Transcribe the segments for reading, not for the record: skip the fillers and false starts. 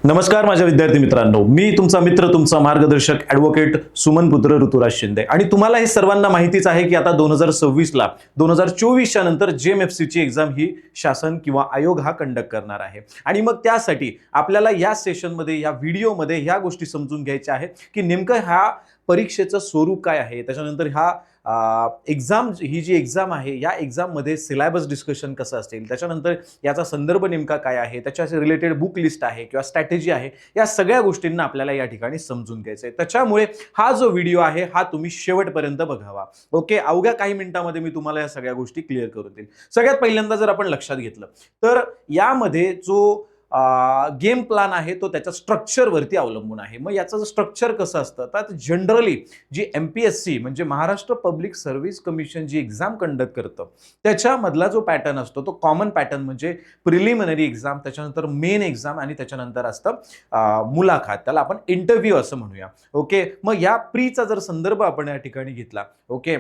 नमस्कार माझ्या विद्यार्थी मित्रांनो, मी तुमचा मित्र, तुमचा मार्गदर्शक ॲडव्होकेट सुमनपुत्र ऋतुराज शिंदे. आणि तुम्हाला हे सर्वांना माहितीच आहे की आता 2026ला 2024च्या नंतर JMFCची एक्झाम ही शासन किंवा आयोग हा कंडक्ट करणार आहे. आणि मग त्यासाठी आपल्याला या सेशनमध्ये, या व्हिडिओमध्ये ह्या गोष्टी समजून घ्यायच्या आहेत की नेमकं ह्या परीक्षेचं स्वरूप काय आहे, त्याच्यानंतर ह्या एक्झाम, ही जी एक्झाम आहे या एक्झाममध्ये सिलेबस डिस्कशन कसं असेल, त्याच्यानंतर याचा संदर्भ नेमका काय आहे, त्याच्याशी रिलेटेड बुक लिस्ट आहे किंवा स्ट्रॅटेजी आहे, या सगळ्या गोष्टींना आपल्याला या ठिकाणी समजून घ्यायचं आहे. त्याच्यामुळे हा जो व्हिडिओ आहे हा तुम्ही शेवटपर्यंत बघावा. ओके, अवघ्या काही मिनिटांमध्ये मी तुम्हाला या सगळ्या गोष्टी क्लिअर करून देईल. सगळ्यात पहिल्यांदा जर आपण लक्षात घेतलं तर यामध्ये जो गेम प्लॅन आहे तो त्याच्या स्ट्रक्चरवरती अवलंबून आहे. मग याचं स्ट्रक्चर कसं असतं तर जनरली जी MPSC म्हणजे महाराष्ट्र पब्लिक सर्व्हिस कमिशन जी एक्झाम कंडक्ट करतं त्याच्यामधला जो पॅटर्न असतो तो कॉमन पॅटर्न म्हणजे प्रिलिमिनरी एक्झाम, त्याच्यानंतर मेन एक्झाम आणि त्याच्यानंतर असतं मुलाखत, त्याला आपण इंटरव्ह्यू असं म्हणूया. ओके, मग या प्रीचा जर संदर्भ आपण या ठिकाणी घेतला, ओके,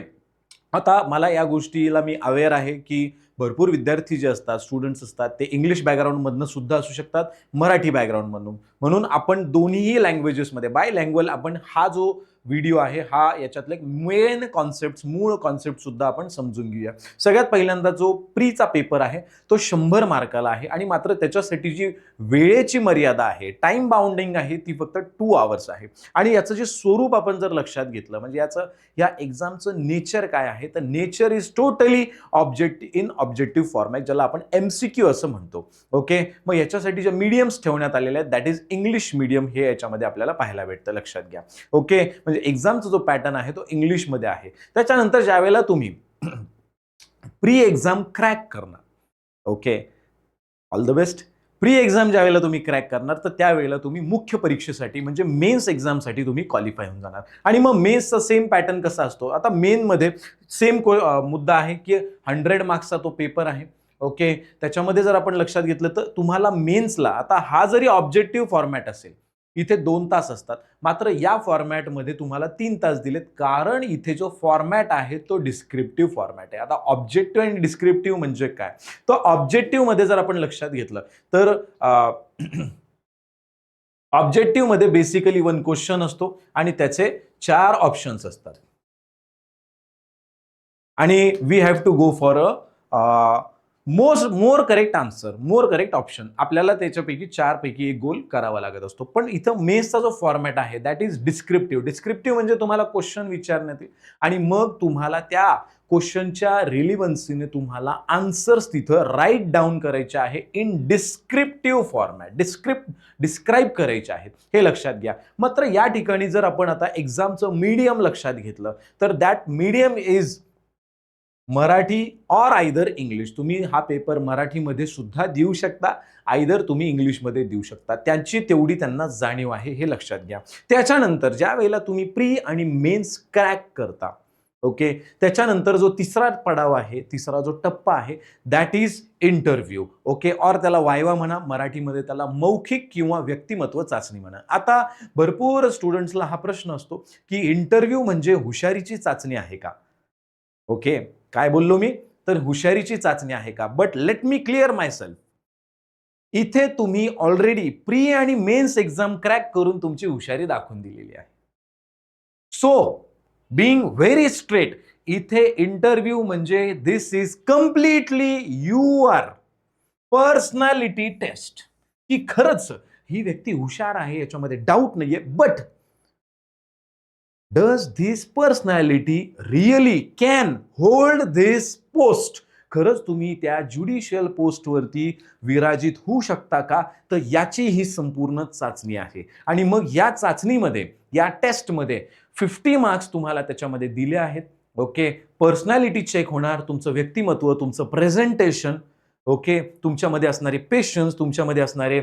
आता मला या गोष्टीला मी अवेअर आहे की भरपूर विद्यार्थी जे असतात, स्टुडंट्स असतात, ते इंग्लिश बॅकग्राऊंडमधनं सुद्धा असू शकतात, मराठी बॅकग्राऊंडमधून. म्हणून आपण दोन्हीही लँग्वेजेसमध्ये बाय लँग्वेज आपण हा जो व्हिडिओ आहे हा याच्यातले मेन कॉन्सेप्ट, मूळ कॉन्सेप्ट सुद्धा आपण समजून घेऊया. सगळ्यात पहिल्यांदा जो प्रीचा पेपर आहे तो 100 मार्काला आहे आणि मात्र त्याच्यासाठी जी वेळेची मर्यादा आहे, टाइम बाउंडिंग आहे, ती फक्त 2 आवर्स आहे. आणि याचं जे स्वरूप आपण जर लक्षात घेतलं म्हणजे या एक्झामचं नेचर काय आहे तर nature is totally objective format, ज्याला आपण MCQ असं म्हणतो. ओके, मग याच्यासाठी ज्या मीडियम्स ठेवण्यात आलेले आहेत दॅट इज इंग्लिश मीडियम, हे याच्यामध्ये आपल्याला पाहायला भेटतं, लक्षात घ्या. ओके, म्हणजे एक्झामचा जो पॅटर्न आहे तो इंग्लिशमध्ये आहे. त्याच्यानंतर ज्यावेळेला तुम्ही प्री एक्झाम क्रॅक करणार, okay, all the best. Pre exam ज्यावेळेला तुम्ही क्रॅक करणार तर त्यावेळेला तुम्ही मुख्य परीक्षेसाठी म्हणजे मेन्स एक्झामसाठी तुम्ही क्वालिफाय होऊन जाणार. आणि मग मेन्सचा सेम पॅटर्न कसा असतो, आता मेनमध्ये सेम मुद्दा आहे की 100 मार्क्सचा तो पेपर आहे. ओके, त्याच्यामध्ये जर आपण लक्षात घेतलं तर तुम्हाला मेन्सला, आता हा जरी ऑब्जेक्टिव्ह फॉर्मॅट असेल इथे 2 तास असतात, मात्र या फॉर्मॅटमध्ये तुम्हाला 3 तास दिलेत, कारण इथे जो फॉर्मॅट आहे तो डिस्क्रिप्टिव्ह फॉर्मॅट आहे. आता ऑब्जेक्टिव्ह आणि डिस्क्रिप्टिव्ह म्हणजे काय, तर ऑब्जेक्टिव्ह मध्ये जर आपण लक्षात घेतलं तर ऑब्जेक्टिव्ह मध्ये बेसिकली 1 क्वेश्चन असतो आणि त्याचे 4 ऑप्शन्स असतात आणि we have to go for a more correct answer, more correct option. आपल्याला त्याच्यापैकी 4 पैकी 1 गोल करावा लागत असतो. पण इथं मेन्सचा जो फॉर्मॅट आहे दॅट इज डिस्क्रिप्टिव्ह. डिस्क्रिप्टिव्ह म्हणजे तुम्हाला क्वेश्चन विचारण्यात येईल आणि मग तुम्हाला त्या क्वेश्चनच्या रिलिव्हन्सीने तुम्हाला आन्सर्स तिथं राईट डाऊन करायचे आहे इन डिस्क्रिप्टिव्ह फॉर्मॅट, डिस्क्राईब करायचे आहेत, हे लक्षात घ्या. मात्र या ठिकाणी जर आपण आता एक्झामचं मीडियम लक्षात घेतलं तर that medium is Marathi or either English. तुम्ही हा पेपर मराठीमध्ये सुद्धा देऊ शकता, आयदर तुम्ही इंग्लिशमध्ये देऊ शकता. त्यांची तेवढी त्यांना जाणीव आहे, हे लक्षात घ्या. त्याच्यानंतर ज्या वेळेला तुम्ही प्री आणि मेन्स क्रॅक करता, ओके, त्याच्यानंतर जो तिसरा पडाव आहे, तिसरा जो टप्पा आहे दॅट इज इंटरव्ह्यू. ओके, और त्याला वायवा म्हणा, मराठीमध्ये त्याला मौखिक किंवा व्यक्तिमत्व चाचणी म्हणा. आता भरपूर स्टुडंट्सला हा प्रश्न असतो की इंटरव्ह्यू म्हणजे हुशारीची चाचणी आहे का? ओके, काय बोललो मी, तर हुशारीची चाचणी आहे का? But let me clear myself, इथे तुम्ही ऑलरेडी प्री आणि मेन्स एक्झाम क्रॅक करून तुमची हुशारी दाखवून दिलेली आहे. सो बीइंग व्हेरी स्ट्रेट, इथे इंटरव्ह्यू म्हणजे this is completely your personality test, की खरंच ही व्यक्ती हुशार आहे याच्यामध्ये डाऊट नाहीये, but does this personality really can hold this post, खरंच तुम्ही त्या ज्युडिशियल पोस्टवरती विराजित होऊ शकता का? तर याची ही संपूर्ण चाचणी आहे. आणि मग या चाचणीमध्ये, या टेस्टमध्ये 50 मार्क्स तुम्हाला त्याच्यामध्ये दिले आहेत. ओके, पर्सनॅलिटी चेक होणार, तुमचं व्यक्तिमत्व, तुमचं प्रेझेंटेशन, ओके, तुमच्यामध्ये असणारे पेशन्स, तुमच्यामध्ये असणारे,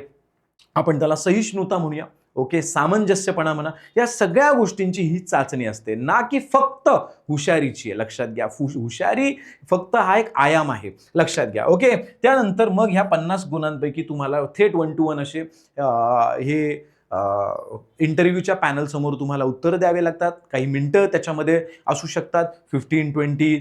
आपण त्याला सहिष्णुता म्हणूया, ओके, सामंजस्यपणा म्हणा, या सगळ्या गोष्टींची ही चाचणी असते, ना की फक्त हुशारीची आहे. लक्षात घ्या, हुशारी फक्त हा एक आयाम आहे, लक्षात घ्या. ओके, त्यानंतर मग ह्या 50 गुणांपैकी तुम्हाला थेट 1 to 1 असे हे इंटरव्ह्यूच्या पॅनल समोर तुम्हाला उत्तर द्यावे लागतात. काही मिनिटं त्याच्यामध्ये असू शकतात, 15-20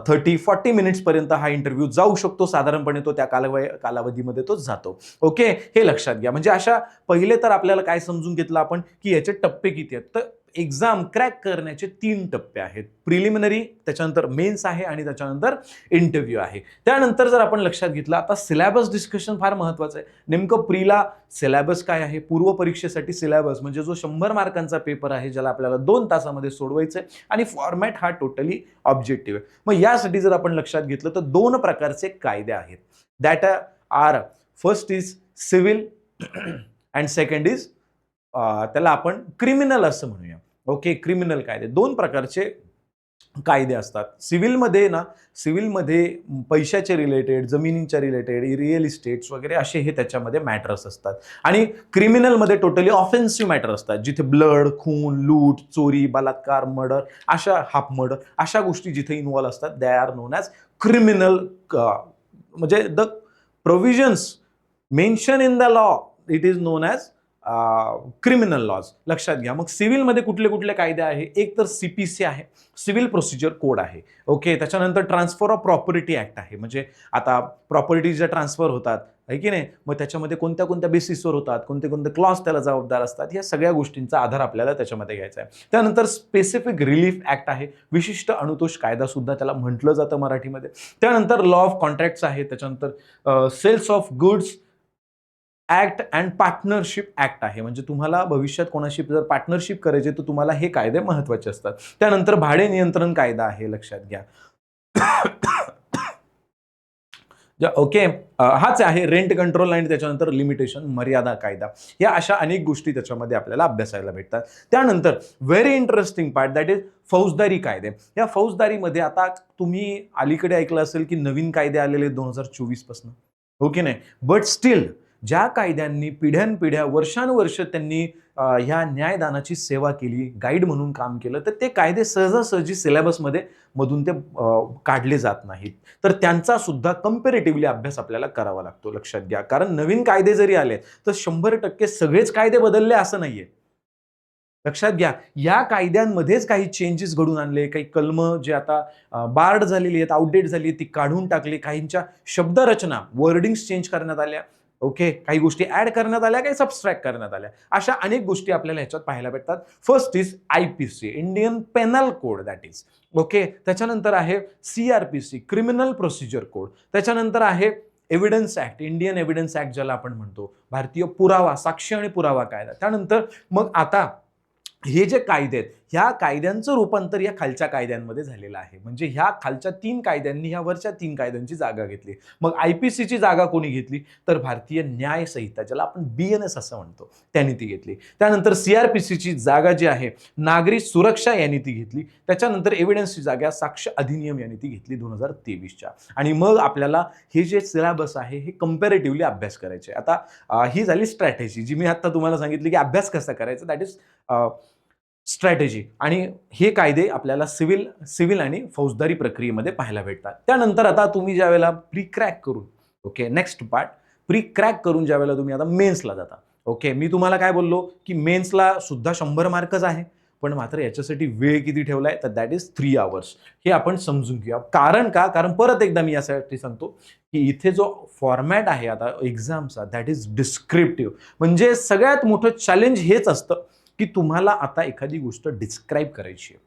30-40 मिनिट्सपर्यंत हा इंटरव्ह्यू जाऊ शकतो साधारणपणे, तो त्या कालावधीमध्ये तो जातो. ओके, हे लक्षात घ्या. म्हणजे अशा पहिले तर आपल्याला काय समजून घेतलं आपण की याचे टप्पे किती आहेत. तर एक्झाम क्रॅक करण्याचे 3 टप्पे आहेत. प्रिलिमिनरी, त्याच्यानंतर मेन्स आहे आणि त्याच्यानंतर इंटरव्ह्यू आहे. त्यानंतर जर आपण लक्षात घेतलं, आता सिलेबस डिस्कशन फार महत्वाचं आहे. नेमकं प्रीला सिलेबस काय आहे, पूर्व परीक्षेसाठी सिलेबस म्हणजे जो 100 मार्कांचा पेपर आहे, ज्याला आपल्याला 2 तासामध्ये सोडवायचं आहे आणि फॉर्मॅट हा टोटली ऑब्जेक्टिव्ह आहे. मग यासाठी जर आपण लक्षात घेतलं तर 2 प्रकारचे कायदे आहेत. That are, first is civil and second is त्याला आपण क्रिमिनल असं म्हणूया. ओके, क्रिमिनल कायदे 2 प्रकारचे कायदे असतात. सिव्हिलमध्ये पैशाचे रिलेटेड, जमिनींच्या रिलेटेड, रिअल इस्टेट्स वगैरे असे हे त्याच्यामध्ये मॅटर्स असतात. आणि क्रिमिनलमध्ये टोटली ऑफेन्सिव्ह मॅटर असतात, जिथे ब्लड, खून, लूट, चोरी, बलात्कार, मर्डर, हाफ मर्डर अशा गोष्टी जिथे इन्व्हॉल्व असतात, they are known as criminal. म्हणजे the provisions mention in the law, it is known as criminal laws. लक्षात घ्या. मग सिव्हिलमध्ये कुठले कुठले कायदे आहे, एक तर CPC आहे, सिव्हिल प्रोसिजर कोड आहे. ओके, त्याच्यानंतर ट्रान्सफर ऑफ प्रॉपर्टी ऍक्ट आहे. म्हणजे आता प्रॉपर्टी ज्या ट्रान्सफर होतात आहे की नाही, मग त्याच्यामध्ये कोणत्या कोणत्या बेसिसवर होतात, कोणते कोणते क्लॉज त्याला जबाबदार असतात, या सगळ्या गोष्टींचा आधार आपल्याला त्याच्यामध्ये घ्यायचा आहे. त्यानंतर स्पेसिफिक रिलीफ ऍक्ट आहे, विशिष्ट अनुतोष कायदा सुद्धा त्याला म्हटलं जातं मराठीमध्ये. त्यानंतर लॉ ऑफ कॉन्ट्रॅक्ट्स आहे. त्याच्यानंतर sales of goods act and partnership act आहे. म्हणजे तुम्हाला भविष्यात कोणाशी जर पार्टनरशिप करायचे तर तुम्हाला हे कायदे महत्वाचे असतात. त्यानंतर भाडे नियंत्रण कायदा आहे, लक्षात घ्या. ओके, हाच आहे रेंट कंट्रोल आणि त्याच्यानंतर लिमिटेशन मर्यादा कायदा. या अशा अनेक गोष्टी त्याच्यामध्ये आपल्याला अभ्यासायला भेटतात. त्यानंतर very interesting part, that is फौजदारी कायदे. या फौजदारीमध्ये आता तुम्ही अलीकडे ऐकलं असेल की नवीन कायदे आलेले 2024 पासून, हो की नाही, बट स्टील ज्या कायद्यांनी पिढ्यानपिढ्या वर्षानुवर्ष त्यांनी ह्या न्यायदानाची सेवा केली, गाईड म्हणून काम केलं, तर ते कायदे सहजासहजी सिलेबसमध्ये मधून ते काढले जात नाहीत. तर त्यांचा सुद्धा कम्पॅरेटिव्हली अभ्यास आपल्याला करावा लागतो. लक्षात घ्या. कारण नवीन कायदे जरी आले तर 100% सगळेच कायदे बदलले असं नाहीये. लक्षात घ्या. या कायद्यांमध्येच काही चेंजेस घडून आणले, काही कलम जे आता बार्ड झालेली आहेत, आउटडेट झाली, ती काढून टाकली, काहींच्या शब्दरचना वर्डिंग्स चेंज करण्यात आल्या. ओके, काही गोष्टी ऍड करण्यात आल्या, काही सबस्ट्रॅक्ट करण्यात आल्या. अशा अनेक गोष्टी आपल्याला ह्याच्यात पाहायला भेटतात. First is IPC, Indian penal code, that is okay. त्याच्यानंतर आहे CRPC, क्रिमिनल प्रोसिजर कोड. त्याच्यानंतर आहे evidence act, Indian evidence act ज्याला आपण म्हणतो, भारतीय पुरावा, साक्ष आणि पुरावा कायदा. त्यानंतर मग आता हे जे कायदे आहेत, ह्या कायद्यांचं रूपांतर या खालच्या कायद्यांमध्ये झालेलं आहे. म्हणजे ह्या खालच्या 3 कायद्यांनी ह्या वरच्या 3 कायद्यांची जागा घेतली. मग IPCची जागा कोणी घेतली, तर भारतीय न्याय संहिता, ज्याला आपण BNS असं म्हणतो, त्यांनी ती घेतली. त्यानंतर CRPCची जागा जी आहे, नागरी सुरक्षा यांनी ती घेतली. त्याच्यानंतर एव्हिडन्सची जागा साक्ष अधिनियम यांनी ती घेतली 2023च्या. आणि मग आपल्याला हे जे सिलेबस आहे हे कम्पॅरेटिव्हली अभ्यास करायचे. आता ही झाली स्ट्रॅटेजी, जी मी आता तुम्हाला सांगितली की अभ्यास कसा करायचा, दॅट इज स्ट्रॅटेजी. आणि हे कायदे आपल्याला सिव्हिल आणि फौजदारी प्रक्रियेमध्ये पाहायला भेटतात. त्यानंतर आता तुम्ही ज्या वेळेला प्री क्रॅक करून, okay, next part, pre crack करून ज्या वेळेला तुम्ही आता मेन्सला जाता, ओके, मी तुम्हाला काय बोललो की मेन्सला सुद्धा 100 मार्कच आहे, पण मात्र याच्यासाठी वेळ किती ठेवलाय, तर दॅट इज 3 आवर्स. हे आपण समजून घेऊया. कारण का, कारण परत एकदा मी यासाठी सांगतो की इथे जो फॉर्मॅट आहे आता एक्झामचा, दॅट इज डिस्क्रिप्टिव्ह. म्हणजे सगळ्यात मोठं चॅलेंज हेच असतं की तुम्हाला आता एखादी गोष्ट डिस्क्राईब करायची आहे,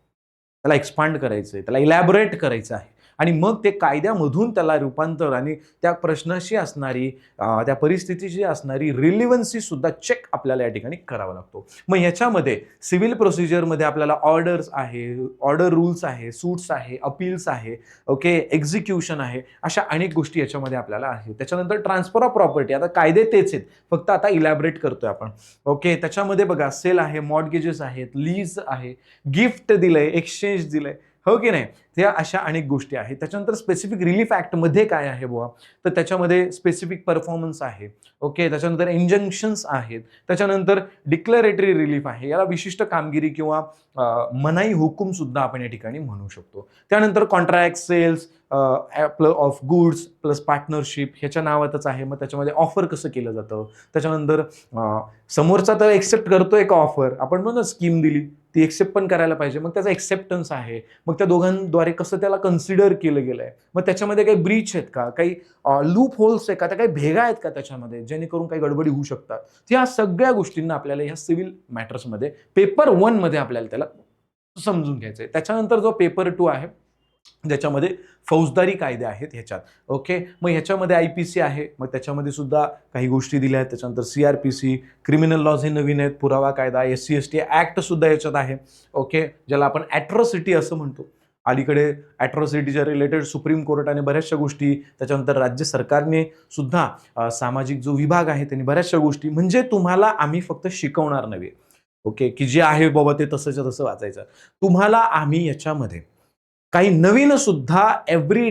त्याला एक्सपांड करायचं आहे, त्याला इलॅबोरेट करायचं आहे, आणि मग ते कायद्यामधून त्याला रूपांतर आणि त्या प्रश्नाशी असणारी, त्या परिस्थितीशी असणारी रिलिव्हन्सी सुद्धा चेक आपल्याला या ठिकाणी करावा लागतो. मग ह्याच्यामध्ये सिव्हिल प्रोसिजरमध्ये आपल्याला ऑर्डर्स आहे, ऑर्डर रूल्स आहे, सूट्स आहे, अपील्स आहे, ओके, एक्झिक्युशन आहे, अशा अनेक गोष्टी याच्यामध्ये आपल्याला आहे. त्याच्यानंतर ट्रान्सफर ऑफ प्रॉपर्टी, आता कायदे तेच आहेत, फक्त आता इलॅबोरेट करतोय आपण. ओके, त्याच्यामध्ये बघा सेल आहे, मॉर्गेजेस आहेत, लीज आहे, गिफ्ट दिलंय, एक्सचेंज दिलंय, हो की नाही, त्या अशा अनेक गोष्टी आहेत. त्याच्यानंतर स्पेसिफिक रिलीफ ऍक्ट मध्ये काय आहे बुवा, तर त्याच्यामध्ये स्पेसिफिक परफॉर्मन्स आहे. ओके, त्याच्यानंतर इंजंक्शन्स आहेत. त्याच्यानंतर डिक्लेरेटरी रिलीफ आहे, याला विशिष्ट कामगिरी किंवा मनाई हुकूम सुद्धा आपण या ठिकाणी म्हणू शकतो. त्यानंतर contract, sales of goods plus partnership ह्याच्या नावातच आहे. मग त्याच्यामध्ये ऑफर कसं केलं जातं, त्याच्यानंतर समोरचा तर एक्सेप्ट करतोय का ऑफर, आपण म्हणतो स्कीम दिली, ती एक्सेप्ट पण करायला पाहिजे. मग त्याचा एक्सेप्टन्स आहे. मग त्या दोघांद्वारे कसं त्याला कन्सिडर केलं गेलंय. मग त्याच्यामध्ये काही ब्रीच आहेत का? काही लूप होल्स आहेत का? त्या काही भेगा आहेत का त्याच्यामध्ये, जेणेकरून काही गडबडी होऊ शकतात. या सगळ्या गोष्टींना आपल्याला ह्या सिव्हिल मॅटर्समध्ये पेपर 1 मध्ये आपल्याला त्याला समजून घ्यायचंय. त्याच्यानंतर जो पेपर 2 आहे, ज्याच्यामध्ये फौजदारी कायदे आहेत ह्याच्यात. ओके, मग ह्याच्यामध्ये IPC आहे, मग त्याच्यामध्ये सुद्धा काही गोष्टी दिल्या आहेत. त्याच्यानंतर CRPC, क्रिमिनल लॉज हे नवीन आहेत, पुरावा कायदा, SC/ST ऍक्ट सुद्धा याच्यात आहे. ओके, ज्याला आपण ॲट्रॉसिटी असं म्हणतो. अलीकडे ॲट्रॉसिटीच्या रिलेटेड सुप्रीम कोर्टाने बऱ्याचशा गोष्टी, त्याच्यानंतर राज्य सरकारने सुद्धा सामाजिक जो विभाग आहे त्यांनी बऱ्याचशा गोष्टी, म्हणजे तुम्हाला आम्ही फक्त शिकवणार नव्हे. ओके, की जे आहे बाबा ते तसंच्या तसं वाचायचं. तुम्हाला आम्ही याच्यामध्ये काही नवीन सुद्धा एव्हरी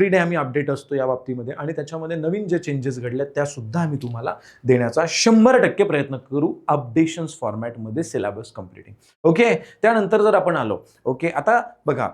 डे आम्ही अपडेट असतो या बाबतीमध्ये, आणि त्याच्यामध्ये नवीन जे चेंजेस घडल्यात त्या सुद्धा आम्ही तुम्हाला देण्याचा 100% प्रयत्न करू अपडेशन्स फॉर्मॅटमध्ये, सिलेबस कम्प्लिटिंग. ओके, त्यानंतर जर आपण आलो, ओके, आता बघा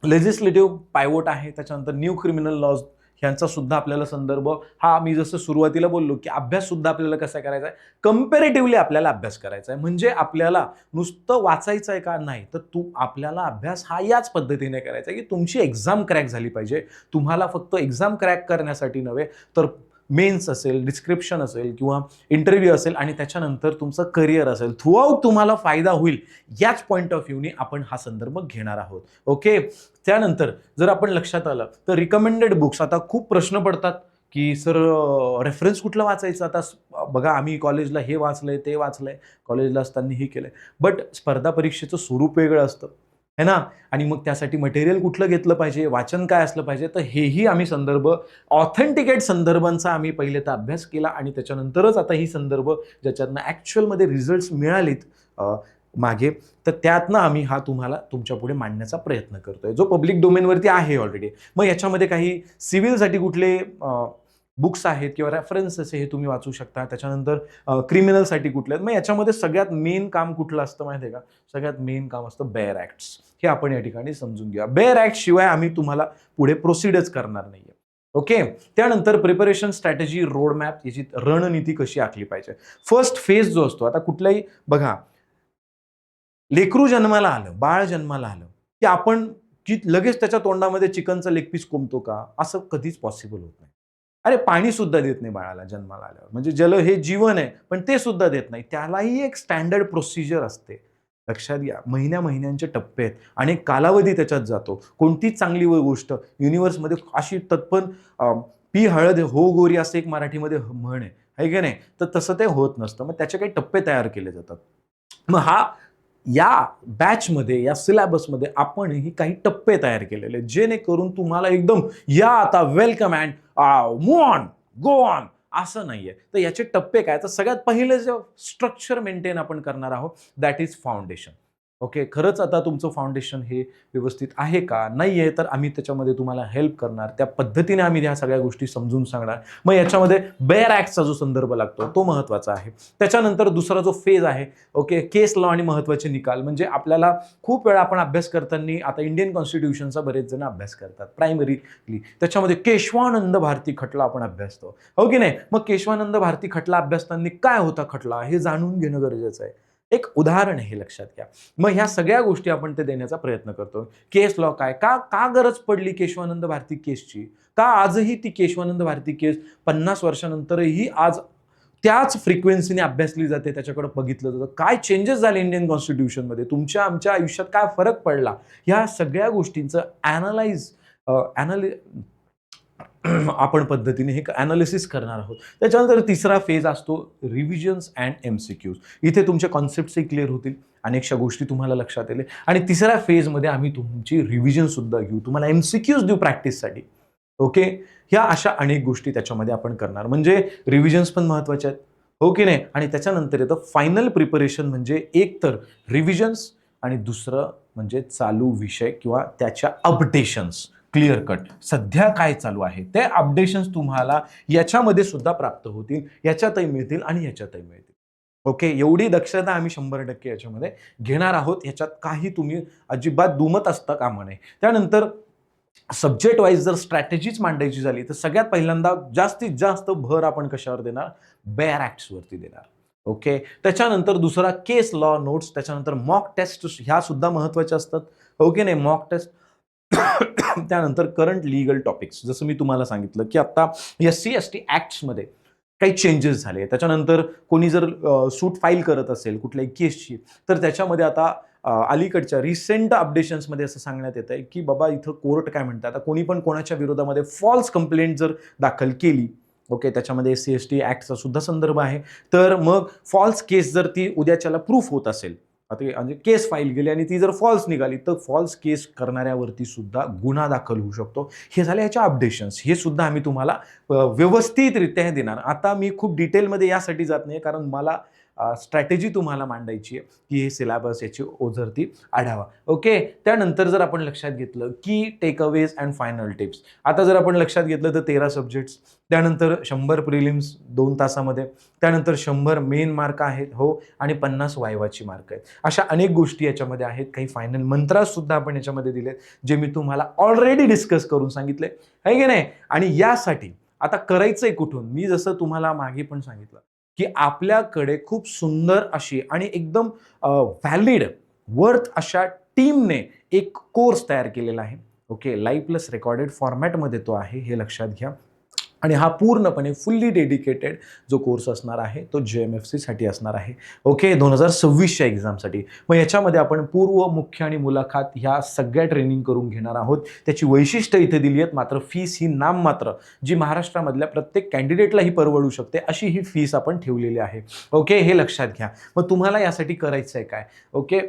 लेजिस्लेटिव्ह पायवोट आहे, त्याच्यानंतर न्यू क्रिमिनल लॉज ह्यांचा सुद्धा आपल्याला संदर्भ, हा मी जसं सुरुवातीला बोललो की अभ्यास सुद्धा आपल्याला कसा करायचा आहे, कम्पॅरेटिव्हली आपल्याला अभ्यास करायचा आहे. म्हणजे आपल्याला नुसतं वाचायचं आहे का, नाही तर आपल्याला अभ्यास हा याच पद्धतीने करायचा आहे की तुमची एक्झाम क्रॅक झाली पाहिजे. तुम्हाला फक्त एक्झाम क्रॅक करण्यासाठी नव्हे, तर मेन्स असेल, डिस्क्रिप्शन असेल किंवा इंटरव्ह्यू असेल, आणि त्याच्यानंतर तुमचं करिअर असेल, थ्रूआउट तुम्हाला फायदा होईल याच पॉईंट ऑफ व्ह्यूने आपण हा संदर्भ घेणार आहोत. ओके, त्यानंतर जर आपण लक्षात आलं तर रिकमेंडेड बुक्स, आता खूप प्रश्न पडतात की सर रेफरन्स कुठलं वाचायचं. आता बघा, आम्ही कॉलेजला हे वाचलंय, ते वाचलंय, कॉलेजला असताना हे केलंय, बट स्पर्धा परीक्षेचं स्वरूप वेगळं असतं है ना, आणि मग त्यासाठी मटेरियल कुठलं घेतलं पाहिजे, वाचन काय असलं पाहिजे, तर हेही आम्ही संदर्भ, ऑथेंटिकेट संदर्भांचा आम्ही पहिले तर अभ्यास केला, आणि त्याच्यानंतरच आता ही संदर्भ ज्याच्यातनं ॲक्च्युअलमध्ये रिझल्ट्स मिळालेत मागे, तर त्यातनं आम्ही हा तुम्हाला तुमच्या पुढे मांडण्याचा प्रयत्न करतोय, जो पब्लिक डोमेनवरती आहे ऑलरेडी. मग याच्यामध्ये काही सिव्हिलसाठी कुठले बुक्स आहेत किंवा रेफरन्सेस हे तुम्ही वाचू शकता. त्याच्यानंतर क्रिमिनलसाठी कुठले आहेत. मग याच्यामध्ये सगळ्यात मेन काम कुठलं असतं माहिती आहे का? सगळ्यात मेन काम असतं बेअर ॲक्ट्स. हे आपण या ठिकाणी समजून घ्या. बेअर ॲक्ट शिवाय आम्ही तुम्हाला पुढे प्रोसिडच करणार नाहीये. ओके, त्यानंतर प्रिपरेशन स्ट्रॅटेजी, रोड मॅप, याची रणनीती कशी आखली पाहिजे. फर्स्ट फेज जो असतो, आता कुठलाही बघा, लेकरू जन्माला आलं, बाळ जन्माला आलं की आपण की लगेच त्याच्या तोंडामध्ये चिकनचा लेग पीस कोंबतो का? असं कधीच पॉसिबल होत नाही. अरे, पाणी सुद्धा देत नाही बाळाला जन्माला आल्यावर. म्हणजे जल हे जीवन आहे, पण ते सुद्धा देत नाही. त्यालाही एक स्टँडर्ड प्रोसिजर असते. लक्षात घ्या, महिन्यांचे टप्पे आहेत आणि कालावधी त्याच्यात जातो. कोणतीच चांगली गोष्ट युनिव्हर्समध्ये अशी तत्पण पी हळद हो गोरी असं एक मराठीमध्ये म्हण आहे की नाही, तर तसं ते होत नसतं. मग त्याचे काही टप्पे तयार केले जातात. मग या बॅचमध्ये, या सिलेबसमध्ये आपणही काही टप्पे तयार केलेले, जेणेकरून तुम्हाला एकदम या आता welcome and move on, go on असं नाहीये. तर याचे टप्पे काय, तर सगळ्यात पहिलं जे स्ट्रक्चर मेंटेन आपण करणार आहोत, दॅट इज फाउंडेशन. ओके, खरंच आता तुमचं फाउंडेशन हे व्यवस्थित आहे का, नाही आहे, तर आम्ही त्याच्यामध्ये तुम्हाला हेल्प करणार. त्या पद्धतीने आम्ही ह्या सगळ्या गोष्टी समजून सांगणार. मग याच्यामध्ये बेअर ॲक्टचा जो संदर्भ लागतो तो महत्त्वाचा आहे. त्याच्यानंतर दुसरा जो फेज आहे, ओके, केस लॉ आणि महत्त्वाचे निकाल. म्हणजे आपल्याला खूप वेळा आपण अभ्यास करताना आता इंडियन कॉन्स्टिट्यूशनचा बरेच जण अभ्यास करतात प्रायमरीली. त्याच्यामध्ये केशवानंद भारती खटला आपण अभ्यासतो, हो की नाही. मग केशवानंद भारती खटला अभ्यासताना काय होता खटला हे जाणून घेणं गरजेचं आहे. एक उदाहरण आहे, लक्षात घ्या. मग ह्या सगळ्या गोष्टी आपण ते देण्याचा प्रयत्न करतो. केस लॉ काय, का गरज पडली केशवानंद भारती केसची, का आजही ती केशवानंद भारती केस 50 वर्षानंतरही आज त्याच फ्रिक्वेन्सीने अभ्यासली जाते, त्याच्याकडे बघितलं जातं. काय चेंजेस झाले इंडियन कॉन्स्टिट्यूशनमध्ये, तुमच्या आमच्या आयुष्यात काय फरक पडला, ह्या सगळ्या गोष्टींचं आपण पद्धतीने हे अनालिसिस करणार आहोत. त्याच्यानंतर तिसरा फेज असतो रिव्हिजन्स अँड MCQs. इथे तुमच्या कॉन्सेप्ट्सही क्लिअर होतील, अनेकशा गोष्टी तुम्हाला लक्षात येईल, आणि तिसऱ्या फेजमध्ये आम्ही तुमची रिव्हिजन सुद्धा घेऊ, तुम्हाला MCQs देऊ प्रॅक्टिससाठी. ओके, ह्या अशा अनेक गोष्टी त्याच्यामध्ये आपण करणार. म्हणजे रिव्हिजन्स पण महत्त्वाच्या आहेत, हो की नाही. आणि त्याच्यानंतर येतं फायनल प्रिपरेशन, म्हणजे एक तर रिव्हिजन्स आणि दुसरं म्हणजे चालू विषय किंवा त्याच्या अपडेशन्स. क्लिअर कट सध्या काय चालू आहे ते अपडेशन्स तुम्हाला याच्यामध्ये सुद्धा प्राप्त होतील, याच्यातही मिळतील आणि याच्यातही मिळतील. ओके, एवढी दक्षता आम्ही 100% याच्यामध्ये घेणार आहोत. ह्याच्यात काही तुम्ही अजिबात दुमत असता कामा नये. त्यानंतर सब्जेक्ट वाईज जर स्ट्रॅटेजीच मांडायची झाली तर सगळ्यात पहिल्यांदा जास्तीत जास्त भर आपण कशावर देणार, बेअर ॲक्ट्सवरती देणार. ओके, त्याच्यानंतर दुसरा केस लॉ नोट्स, त्याच्यानंतर मॉक टेस्ट ह्या सुद्धा महत्त्वाच्या असतात. ओके, नाही मॉक टेस्ट. त्यानंतर करंट लीगल टॉपिक्स, जसं मी तुम्हाला सांगितलं की आता SC/ST ॲक्ट्समध्ये काही चेंजेस झाले. त्याच्यानंतर कोणी जर सूट फाईल करत असेल कुठल्याही केसची, तर त्याच्यामध्ये आता अलीकडच्या रिसेंट अपडेशन्समध्ये असं सांगण्यात येत आहे की बाबा इथं कोर्ट काय म्हणतात, आता कोणी पण कोणाच्या विरोधामध्ये फॉल्स कंप्लेंट जर दाखल केली, ओके, त्याच्यामध्ये SC/ST ॲक्टचा सुद्धा संदर्भ आहे, तर मग फॉल्स केस जर ती उद्याच्याला प्रूफ होत असेल, आता म्हणजे केस फाईल गेली आणि ती जर फॉल्स निघाली, तर फॉल्स केस करणाऱ्यावरती सुद्धा गुन्हा दाखल होऊ शकतो. हे झाले ह्याच्या अपडेशन्स. हे सुद्धा आम्ही तुम्हाला व्यवस्थितरित्या हे देणार. आता मी खूप डिटेलमध्ये यासाठी जात नाही, कारण मला स्ट्रॅटेजी तुम्हाला मांडायची आहे की हे सिलेबस याची ओझरती आढावा. ओके, त्यानंतर जर आपण लक्षात घेतलं की टेकअवेज अँड फायनल टिप्स, आता जर आपण लक्षात घेतलं तर 13 सब्जेक्ट्स, त्यानंतर 100 प्रिलिम्स 2 तासामध्ये, त्यानंतर 100 मेन मार्क आहेत, हो, आणि 50 वायवाची मार्क आहेत. अशा अनेक गोष्टी याच्यामध्ये आहेत. काही फायनल मंत्रास सुद्धा आपण याच्यामध्ये दिलेत, जे मी तुम्हाला ऑलरेडी डिस्कस करून सांगितले आहे की नाही. आणि यासाठी आता करायचंय कुठून, मी जसं तुम्हाला मागे पण सांगितलं की आपल्याकडे खूप सुंदर अशी आणि एकदम व्हॅलिड वर्थ अशा टीमने एक कोर्स तयार केलेला आहे. ओके, लाईव्ह प्लस रेकॉर्डेड फॉर्मॅटमध्ये तो आहे, हे लक्षात घ्या. आणि हा पूर्णपणे फुल्ली डेडिकेटेड जो कोर्स असणार आहे तो JMFCसाठी असणार आहे. ओके, 2026च्या एक्झामसाठी. मग याच्यामध्ये आपण पूर्व, मुख्य आणि मुलाखत ह्या सगळ्या ट्रेनिंग करून घेणार आहोत. त्याची वैशिष्ट्य इथे दिली आहेत, मात्र फीस ही नाममात्र, जी महाराष्ट्रामधल्या प्रत्येक कॅन्डिडेटलाही परवडू शकते अशी ही फीस आपण ठेवलेली आहे. ओके, हे लक्षात घ्या. मग तुम्हाला यासाठी करायचं आहे काय? ओके,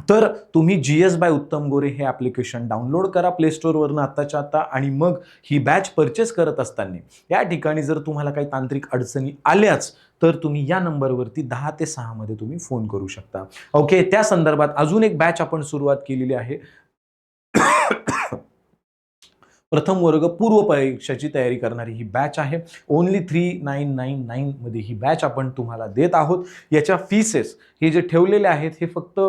तर तुम्ही GS बाय उत्तम गोरे हे ॲप्लिकेशन डाउनलोड करा प्ले स्टोअरवरनं आत्ताच्या आता, आणि मग ही बॅच परचेस करत असताना या ठिकाणी जर तुम्हाला काही तांत्रिक अडचणी आल्याच, तर तुम्ही या नंबरवरती 10 ते 6 मध्ये तुम्ही फोन करू शकता. ओके, त्या संदर्भात अजून एक बॅच आपण सुरुवात केलेली आहे. प्रथम वर्ग पूर्व परीक्षेची तयारी करणारी ही बॅच आहे. ओन्ली 3999 मध्ये ही बॅच आपण तुम्हाला देत आहोत. याच्या फीसेस हे जे ठेवलेले आहेत हे फक्त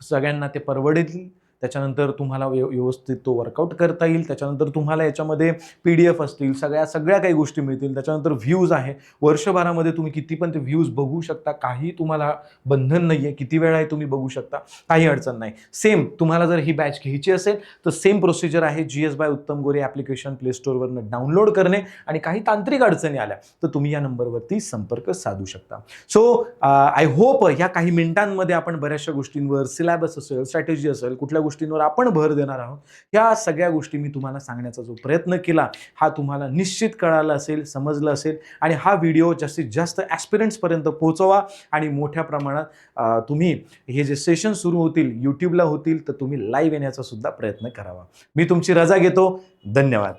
सगळ्यांना ते परवडेल. त्याच्यानंतर तुम्हाला व्यवस्थित तो वर्कआउट करता येईल. त्याच्यानंतर तुम्हाला याच्यामध्ये PDF असतील, सगळ्या काही गोष्टी मिळतील. त्याच्यानंतर व्ह्यूज आहे, वर्षभरामध्ये तुम्ही किती पण ते व्ह्यूज बघू शकता, काही तुम्हाला बंधन नाही आहे, किती वेळाही तुम्ही बघू शकता, काही अडचण नाही. सेम तुम्हाला जर ही बॅच घ्यायची असेल तर सेम प्रोसिजर आहे. GS बाय उत्तम गोरे ॲप्लिकेशन प्ले स्टोअरवरनं डाउनलोड करणे, आणि काही तांत्रिक अडचणी आल्या तर तुम्ही या नंबरवरती संपर्क साधू शकता. सो आय होप ह्या काही मिनिटांमध्ये आपण बऱ्याचशा गोष्टींवर, सिलेबस असेल, स्ट्रॅटेजी असेल, कुठल्या गोष्टींवर आपण भर देणार आहोत, ह्या सगळ्या गोष्टी मी तुम्हाला सांगण्याचा जो प्रयत्न केला हा तुम्हाला निश्चित कळाला असेल, समजलं असेल. आणि हा व्हिडिओ जास्तीत जास्त ॲस्पिरंट्सपर्यंत पोहोचवा, आणि मोठ्या प्रमाणात तुम्ही हे जे सेशन सुरू होतील यूट्यूबला होतील तर तुम्ही लाईव्ह येण्याचा सुद्धा प्रयत्न करावा. मी तुमची रजा घेतो. धन्यवाद.